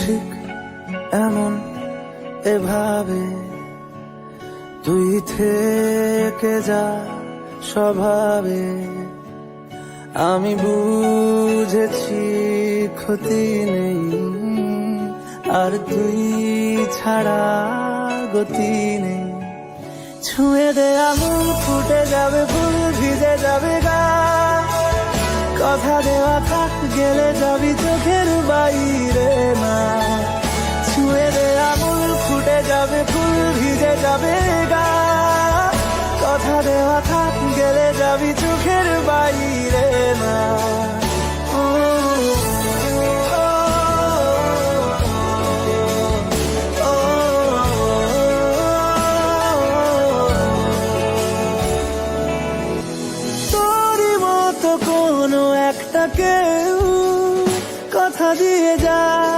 ঠিক এমন এভাবে তুই থেকে যা স্বভাবে। আমি বুঝেছি ক্ষতি নেই, আর তুই ছাড়া গতি নেই। ছুঁয়ে দে আঙুল, ফুটে যাবে ফুল, ভিজে যাবে গা। কথা দেওয়া থাক, গেলে যাবি চোখের বাইরে না। ছুঁয়ে দে আঙুল, ফুটে যাবে ফুল, ভিজে যাবে গা। কথা দেওয়া থাক, গেলে যাবি চোখের বাইরে না। তোরই মতো কোনো একটা কেউ কথা দিয়ে যায়।